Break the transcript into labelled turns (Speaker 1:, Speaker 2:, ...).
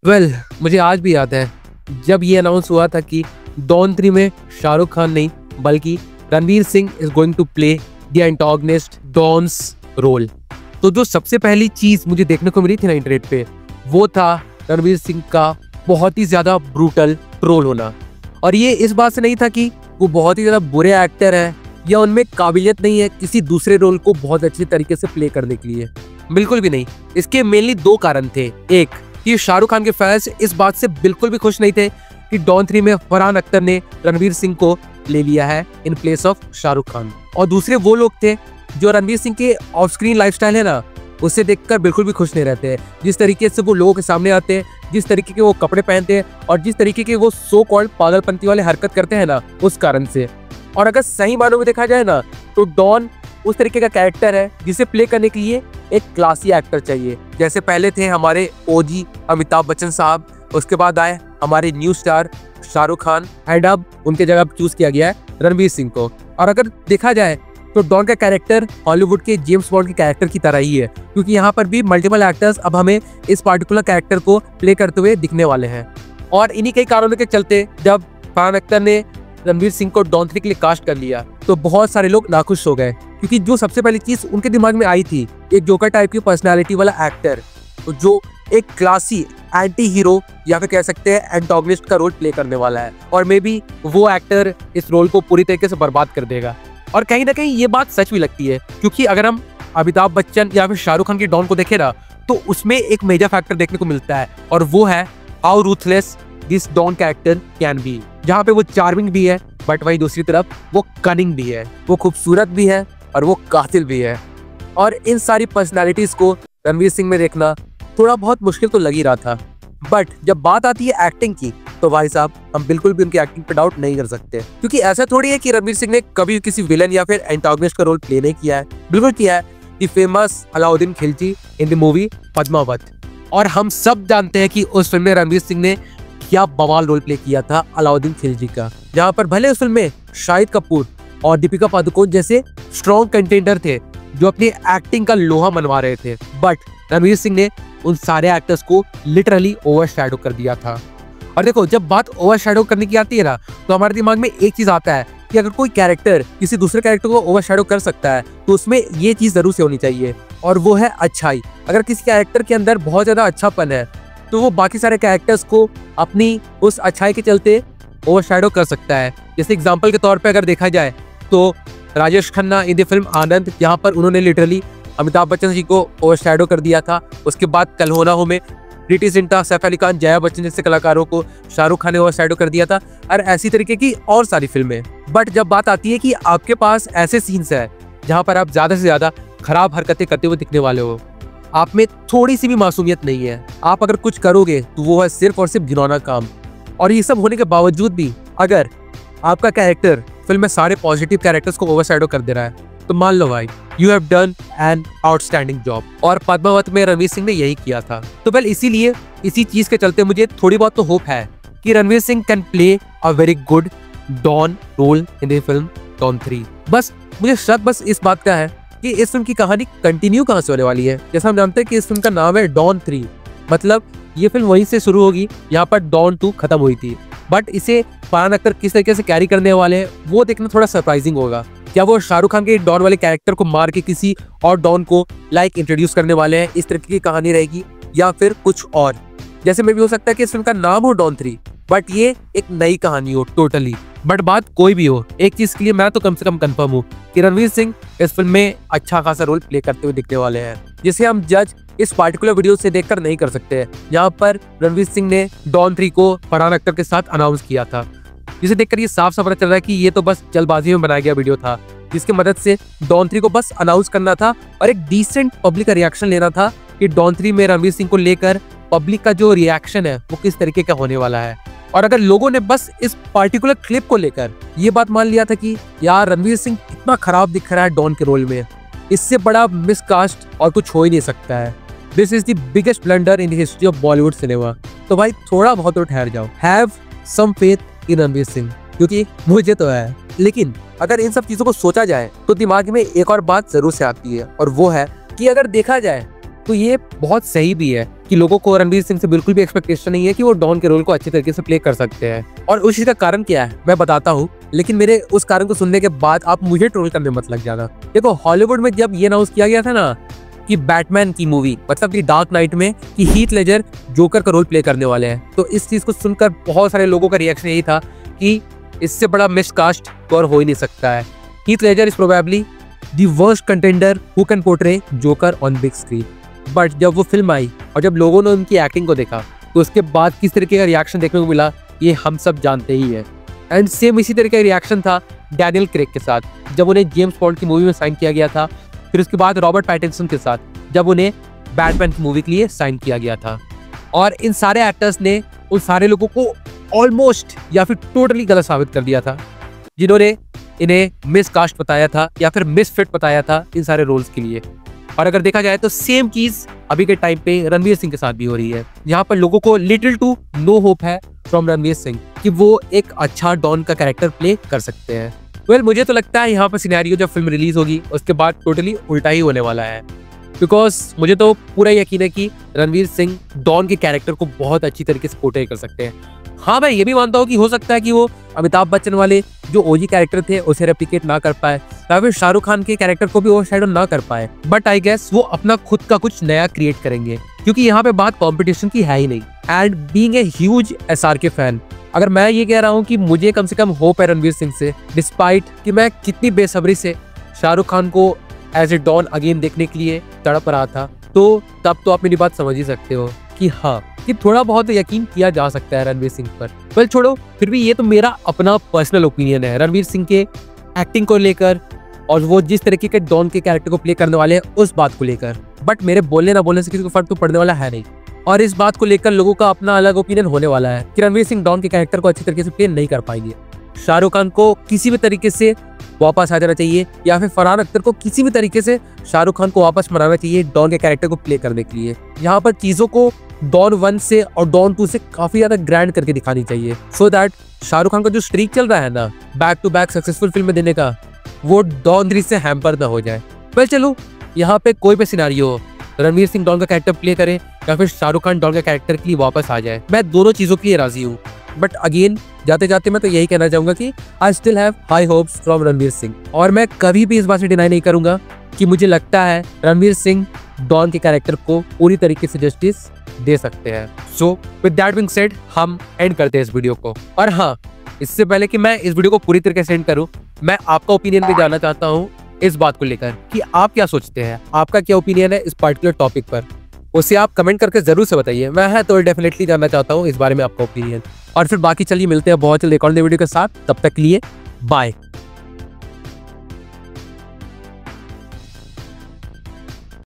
Speaker 1: मुझे आज भी याद है जब ये अनाउंस हुआ था कि डॉन 3 में शाहरुख खान नहीं बल्कि Ranveer Singh is going to play the antagonist don's role. तो जो सबसे पहली चीज मुझे देखने को मिली थी ना इंटरनेट पे, वो था रणवीर सिंह का बहुत ही ज्यादा ब्रूटल ट्रोल होना। और ये इस बात से नहीं था कि वो बहुत ही ज्यादा बुरे एक्टर है या उनमें काबिलियत नहीं है किसी दूसरे रोल को बहुत अच्छे तरीके से प्ले करने के लिए, बिल्कुल भी नहीं। इसके मेनली दो कारण थे। एक कि शाहरुख खान के फैंस इस बात से बिल्कुल भी खुश नहीं थे कि डॉन 3 में फरहान अख्तर ने रणवीर सिंह को ले लिया है in place of Shahrukh Khan. और दूसरे वो लोग थे जो रणवीर सिंह के ऑफ स्क्रीन लाइफस्टाइल है ना, उससे देखकर बिल्कुल भी खुश नहीं रहते हैं। जिस तरीके से वो लोगों के सामने आते हैं, जिस तरीके के वो कपड़े पहनते हैं और जिस तरीके के वो सो कॉल्ड पागलपंती वाले हरकत करते हैं ना, उस कारण से। और अगर सही मानों में देखा जाए ना, तो डॉन उस तरीके का कैरेक्टर है जिसे प्ले करने के लिए एक क्लासी एक्टर चाहिए। जैसे पहले थे हमारे ओजी अमिताभ बच्चन साहब, उसके बाद आए हमारे new star Shahrukh Khan, and अब उनके जगह चूज किया गया है रणवीर सिंह को। और अगर देखा जाए तो डॉन का कैरेक्टर हॉलीवुड के जेम्स बॉन्ड के कैरेक्टर की तरह ही है, क्योंकि यहाँ पर भी मल्टीपल एक्टर्स अब हमें इस पार्टिकुलर कैरेक्टर को प्ले करते हुए दिखने वाले हैं। और इन्हीं कई कारणों के चलते जब फरहान अख्तर ने रणवीर सिंह को डॉन 3 के लिए कास्ट कर लिया तो बहुत सारे लोग नाखुश हो गए, क्योंकि जो सबसे पहली चीज उनके दिमाग में आई थी, एक जोकर टाइप की पर्सनालिटी वाला एक्टर तो जो एक क्लासी एंटी हीरो या फिर कह सकते हैं एंटागनिस्ट का रोल प्ले करने वाला है। और मे बी वो एक्टर इस रोल को पूरी तरीके से बर्बाद कर देगा। और कहीं ना कहीं ये बात सच भी लगती है, क्योंकि अगर हम अमिताभ बच्चन या फिर शाहरुख खान के डॉन को देखें ना, तो उसमें एक मेजर फैक्टर देखने को मिलता है, और वो है how ruthless this don character can be. जहाँ पे वो चार्मिंग भी है, बट वहीं दूसरी तरफ वो कनिंग भी है, वो खूबसूरत भी है और वो कातिल भी है। और इन सारी पर्सनैलिटीज को रणवीर सिंह में देखना थोड़ा बहुत मुश्किल तो लग ही रहा था। बट जब बात आती है एक्टिंग की, तो भाई साहब हम बिल्कुल भी उनकी एक्टिंग पे डाउट नहीं कर सकते, क्योंकि ऐसा थोड़ी है कि रणवीर सिंह ने कभी किसी विलन या फिर एंटागनिस्ट का रोल प्ले नहीं किया है। बिल्कुल किया है, the famous Alauddin Khilji in the movie Padmaavat. और हम सब जानते हैं कि उस फिल्म में रणवीर सिंह ने क्या बवाल रोल प्ले किया था अलाउद्दीन खिलजी का, जहाँ पर भले उस फिल्म में शाहिद कपूर और दीपिका पादुकोण जैसे स्ट्रॉन्ग कंटेंडर थे जो अपनी एक्टिंग का लोहा मनवा रहे थे, बट रणवीर सिंह ने उन सारे एक्टर्स को लिटरली ओवरशैडो कर दिया था। और देखो, जब बात ओवरशैडो करने की आती है ना, तो हमारे दिमाग में एक चीज आता है कि अगर कोई कैरेक्टर किसी दूसरे कैरेक्टर को ओवरशैडो कर सकता है तो उसमें ये चीज जरूर से होनी चाहिए, और वो है अच्छाई। अगर किसी कैरेक्टर के अंदर बहुत ज्यादा अच्छापन है तो वो बाकी सारे कैरेक्टर्स को अपनी उस अच्छाई के चलते ओवरशैडो कर सकता है। जैसे एग्जांपल के तौर पे अगर देखा जाए तो Rajesh Khanna in the film Anand, यहाँ पर उन्होंने लिटरली अमिताभ बच्चन जी को ओवरशैडो कर दिया था। उसके बाद कल हो ना हो में प्रीति जिंटा, सैफ अली खान, जया बच्चन जैसे कलाकारों को शाहरुख खान ने ओवरशैडो कर दिया था, और ऐसी तरीके की और सारी फिल्में। बट जब बात आती है कि आपके पास ऐसे सीन्स है जहाँ पर आप ज्यादा से ज्यादा खराब हरकतें करते हुए दिखने वाले हो, आप में थोड़ी सी भी मासूमियत नहीं है, आप अगर कुछ करोगे तो वो है सिर्फ और सिर्फ घिनौना काम। और ये सब होने के बावजूद भी अगर आपका कैरेक्टर फिल्म में सारे पॉजिटिव कैरेक्टर्स को ओवरशैडो कर दे रहा है, तो मान लो भाई you have done an outstanding job. और पद्मावत में रणवीर सिंह ने यही किया था। तो वेल, इसीलिए इसी चीज के चलते मुझे थोड़ी बहुत तो होप है कि Ranveer Singh can play a very good don role in the film Don 3। बस मुझे शक बस इस बात का है कि इस फिल्म की कहानी कंटिन्यू कहाँ से होने वाली है। जैसा हम जानते हैं कि इस फिल्म का नाम है डॉन 3, मतलब ये फिल्म वहीं से शुरू होगी यहाँ पर डॉन 2 खत्म हुई थी। बट इसे फरहान अख्तर किस तरीके से कैरी करने वाले हैं वो देखना थोड़ा सरप्राइजिंग होगा। क्या वो शाहरुख खान के डॉन वाले कैरेक्टर को मार के किसी और डॉन को इंट्रोड्यूस करने वाले हैं, इस तरीके की कहानी रहेगी, या फिर कुछ और। जैसे में भी हो सकता है कि इस फिल्म का नाम हो डॉन 3, बट ये एक नई कहानी हो टोटली। बट बात कोई भी हो, एक चीज के लिए मैं तो कम से कम कंफर्म हूँ कि रणवीर सिंह इस फिल्म में अच्छा खासा रोल प्ले करते हुए दिखने वाले हैं, जिसे हम जज इस पार्टिकुलर वीडियो से देखकर नहीं कर सकते हैं। यहाँ पर रणवीर सिंह ने डॉन 3 को फरहान अख्तर के साथ अनाउंस किया था, जिसे देखकर ये साफ साफ पता चल रहा है कि ये तो बस जल्दबाजी में बनाया गया वीडियो था, जिसकी मदद से डॉन 3 को बस अनाउंस करना था और एक डिसेंट पब्लिक का रिएक्शन लेना था कि डॉन 3 में रणवीर सिंह को लेकर पब्लिक का जो रिएक्शन है वो किस तरीके का होने वाला है। और अगर लोगों ने बस इस पार्टिकुलर क्लिप को लेकर ये बात मान लिया था कि यार रणवीर सिंह इतना खराब दिख रहा है डॉन के रोल में, इससे बड़ा मिसकास्ट और कुछ हो ही नहीं सकता है, this is the biggest blunder in the history of Bollywood cinema, तो भाई थोड़ा बहुत तो ठहर जाओ, have some faith in Ranveer Singh, क्योंकि मुझे तो है। लेकिन अगर इन सब चीजों को सोचा जाए तो दिमाग में एक और बात जरूर से आती है, और वो है कि अगर देखा जाए तो ये बहुत सही भी है कि लोगों को रणवीर सिंह से बिल्कुल भी एक्सपेक्टेशन नहीं है कि वो डॉन के रोल को अच्छे तरीके से प्ले कर सकते हैं। और उसी का कारण क्या है मैं बताता हूँ, लेकिन मेरे उस कारण को सुनने के बाद आप मुझे ट्रोल करने मत लग जाना। देखो हॉलीवुड में जब ये अनाउंस किया गया था ना कि बैटमैन की मूवी मतलब कि डार्क नाइट में कि हीथ लेजर जोकर का रोल प्ले करने वाले हैं, तो इस चीज को सुनकर बहुत सारे लोगों का रिएक्शन यही था कि इससे बड़ा मिसकास्ट और हो ही नहीं सकता है। Heath Ledger is probably the worst contender who can portray joker on big screen. But जब वो फिल्म आई और जब लोगों ने उनकी एक्टिंग को देखा तो उसके बाद किस तरीके का रिएक्शन देखने को मिला ये हम सब जानते ही है। एंड सेम इसी तरीके का रिएक्शन था डैनियल क्रेग के साथ जब उन्हें जेम्स बॉन्ड की मूवी में साइन किया गया था, फिर उसके बाद रॉबर्ट पैटिंसन के साथ जब उन्हें बैटमैन की मूवी के लिए साइन किया गया था। और इन सारे एक्टर्स ने उन सारे लोगों को ऑलमोस्ट या फिर टोटली गलत साबित कर दिया था जिन्होंने इन्हें मिसकास्ट बताया था या फिर मिसफिट बताया था इन सारे रोल्स के लिए। और अगर देखा जाए तो सेम चीज अभी के टाइम पे रणवीर सिंह के साथ भी हो रही है, जहां पर लोगों को लिटिल टू नो होप है फ्रॉम रणवीर सिंह कि वो एक अच्छा डॉन का कैरेक्टर प्ले कर सकते हैं। वेल मुझे तो लगता है यहाँ पर सिनेरियो जब फिल्म रिलीज होगी उसके बाद टोटली उल्टा ही होने वाला है, बिकॉज मुझे तो पूरा यकीन है कि रणवीर सिंह डॉन के कैरेक्टर को बहुत अच्छी तरीके से पोर्ट्रे कर सकते हैं। हाँ मैं ये भी मानता हूँ कि हो सकता है कि वो अमिताभ बच्चन वाले जो ओजी कैरेक्टर थे उसे रेप्लिकेट ना कर पाए या फिर शाहरुख खान के कैरेक्टर को भी ओवर शैडो ना कर पाए, बट आई गेस वो अपना खुद का कुछ नया क्रिएट करेंगे क्योंकि यहाँ पे बात कंपटीशन की है ही नहीं। And being a huge SRK fan, अगर मैं ये कह रहा हूँ कि मुझे कम से कम होप है रणवीर सिंह से, डिस्पाइट कि मैं कितनी बेसब्री से शाहरुख खान को एज ए डॉन अगेन देखने के लिए तड़प रहा था, तो तब तो आप मेरी बात समझ ही सकते हो कि हाँ कि थोड़ा बहुत यकीन किया जा सकता है रणवीर सिंह पर। वेल छोड़ो, फिर भी ये तो मेरा अपना पर्सनल ओपिनियन है रणवीर सिंह के एक्टिंग को लेकर और वो जिस तरीके के डॉन के कैरेक्टर को प्ले करने वाले हैं उस बात को लेकर। बट मेरे बोलने ना बोलने से किसी को फर्क तो पड़ने वाला है नहीं, और इस बात को लेकर लोगों का अपना अलग ओपिनियन होने वाला है कि रणवीर सिंह डॉन के कैरेक्टर को अच्छी तरीके से प्ले नहीं कर पाएंगे। शाहरुख खान को किसी भी तरीके से वापस आ जाना चाहिए या फिर फरहान अख्तर को किसी भी तरीके से शाहरुख खान को वापस मनाना चाहिए डॉन के कैरेक्टर को प्ले करने के लिए। यहाँ पर चीजों को डॉन 1 से और डॉन 2 से काफी ज्यादा ग्रैंड करके दिखानी चाहिए, सो दैट शाहरुख खान का जो स्ट्रीक चल रहा है ना back to back successful film देने का, वो डॉन 3 से हैम्पर ना हो जाए। वेल चलो, यहाँ पे कोई भी सिनेरियो हो, रणवीर सिंह डॉन का कैरेक्टर प्ले करे या फिर शाहरुख खान डॉन का कैरेक्टर के लिए वापस आ जाए, मैं दोनों चीजों के लिए राजी हूँ। बट अगेन जाते जाते मैं तो यही कहना चाहूंगा कि I still have high hopes from Ranveer Singh, और मैं कभी भी इस बात से डिनाई नहीं करूंगा कि मुझे लगता है रणवीर सिंह डॉन के कैरेक्टर को पूरी तरीके से जस्टिस दे सकते हैं। So with that being said हम एंड करते हैं इस वीडियो को। और हाँ, इससे पहले कि मैं इस वीडियो को पूरी तरीके से एंड करूं, मैं आपका ओपिनियन भी जानना चाहता हूं इस बात को लेकर कि आप क्या सोचते हैं, आपका क्या ओपिनियन है इस पर्टिकुलर टॉपिक पर, उसे आप कमेंट करके जरूर से बताइए। मैं तो डेफिनेटली जानना चाहता हूँ इस बारे में आपका ओपिनियन। और फिर बाकी चलिए मिलते हैं बहुत जल्द एक और नई वीडियो के साथ, तब तक के लिए बाय।